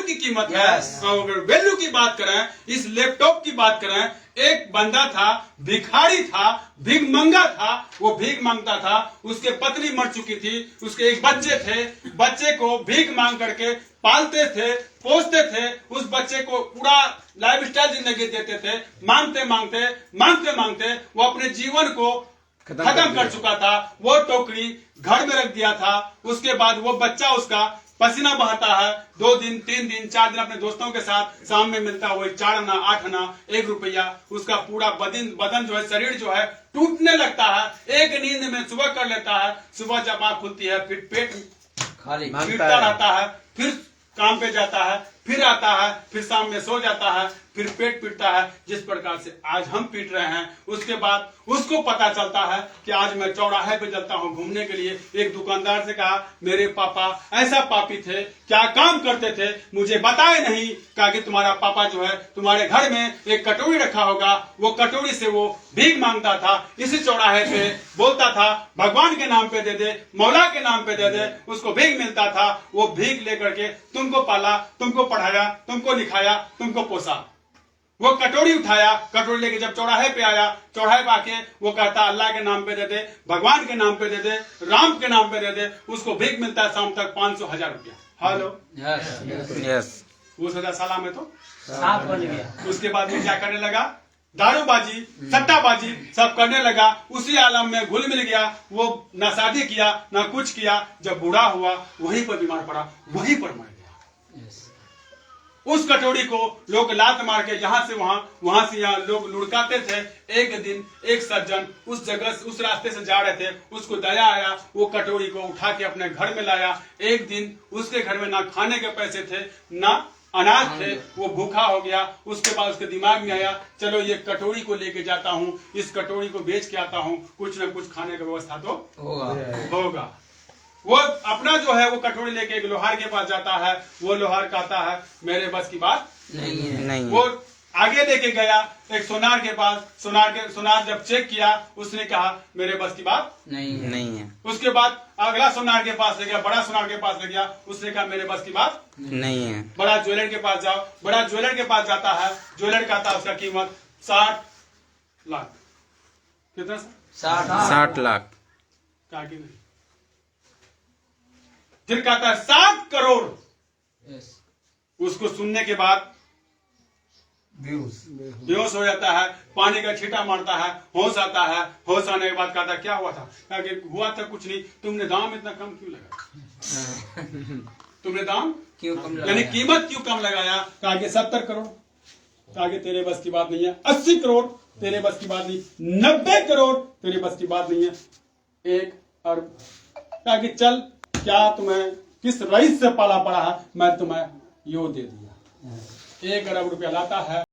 की कीमत है। अगर वैल्यू की बात करें, इस लैपटॉप की बात करें, एक बंदा था, भिखारी था, भीख मंगा था, वो भीख मांगता था, उसके पत्नी मर चुकी थी, उसके एक बच्चे थे, बच्चे को भीख मांग करके पालते थे, पोसते थे, उस बच्चे को पूरा लाइफ स्टाइल जिंदगी देते थे। मांगते मांगते मांगते मांगते वो अपने जीवन को खत्म कर चुका था। वो टोकरी घर में रख दिया था। उसके बाद वो बच्चा उसका पसीना बहाता है, 2 दिन 3 दिन 4 दिन अपने दोस्तों के साथ शाम में मिलता है, वही 4 आना 8 आना 1 रुपया, उसका पूरा बदन जो है, शरीर जो है टूटने लगता है। एक नींद में सुबह कर लेता है, सुबह जब आंख खुलती है फिर पेट खाली पीटता रहता है, फिर काम पे जाता है, फिर आता है, फिर शाम में सो जाता है, फिर पेट पीटता है। जिस प्रकार से आज हम पीट रहे हैं, उसके बाद उसको पता चलता है कि आज मैं चौराहे पे चलता हूँ घूमने के लिए। एक दुकानदार से कहा, मेरे पापा ऐसा पापी थे, क्या काम करते थे, मुझे बताए नहीं। कहा कि तुम्हारा पापा जो है, तुम्हारे घर में एक कटोरी रखा होगा, वो कटोरी से वो भीख मांगता था, इसी चौराहे पे बोलता था भगवान के नाम पे दे दे, मौला के नाम पे दे दे, उसको भीख मिलता था। वो भीख लेकर के तुमको पाला, तुमको पढ़ाया, तुमको लिखाया, तुमको पोसा। वो कटोरी उठाया, कटोरी लेके जब चौराहे पे आया, चौराहे पे आके वो कहता अल्लाह के नाम पे दे दे, भगवान के नाम पे दे दे, राम के नाम पे दे दे। उसको भीख मिलता है शाम तक 500-1000 रुपया। Hello yes. उस 1000 साल में तो साफ बन गया। उसके बाद वो क्या करने लगा, दारूबाजी, सट्टाबाजी सब करने लगा। उसी आलम में घुल मिल गया। वो ना शादी किया ना कुछ किया। जब बूढ़ा हुआ वहीं पर बीमार पड़ा, वहीं पर मर गया। उस कटोरी को लोग लात मार के यहाँ से वहां, वहां से यहाँ लोग लुढ़काते थे। एक दिन एक सज्जन उस जगह उस रास्ते से जा रहे थे, उसको दया आया, वो कटोरी को उठा के अपने घर में लाया। एक दिन उसके घर में ना खाने के पैसे थे, ना अनाज थे, वो भूखा हो गया। उसके बाद उसके दिमाग में आया, चलो ये कटोरी को लेके जाता हूँ, इस कटोरी को बेच के आता हूँ, कुछ ना कुछ खाने की व्यवस्था तो होगा। वो अपना जो है वो कटोरी लेके एक लोहार के पास जाता है। वो लोहार कहता है मेरे बस की बात नहीं। वो आगे लेके गया एक सोनार के पास। सोनार जब चेक किया, उसने कहा मेरे बस की बात नहीं है। उसके बाद अगला सोनार के पास ले गया, बड़ा सोनार के पास ले गया, उसने कहा मेरे बस की बात नहीं है। बड़ा ज्वेलर के पास जाओ, बड़ा ज्वेलर के पास जाता है। ज्वेलर कहता है उसका कीमत 60 लाख। कितना? 60 लाख। कहा कि नहीं। फिर कहता है 7 करोड़। उसको सुनने के बाद बेहोश हो जाता है, पानी का छींटा मारता है, होश आता है। होश आने के बाद कहता है क्या हुआ था? कहा कि हुआ था कुछ नहीं, तुमने दाम इतना कम क्यों लगाया? तुमने दाम क्यों कम लगाया, यानी कीमत क्यों कम लगाया? कहा कि 70 करोड़। कहा कि तेरे बस की बात नहीं है। 80 करोड़ तेरे बस की बात नहीं। 90 करोड़ तेरे बस की बात नहीं है। 1 अरब। कहा कि चल, क्या तुम्हें किस रईस से पाला पड़ा है, मैं तुम्हें यो दे दिया। 1 अरब रुपया लाता है।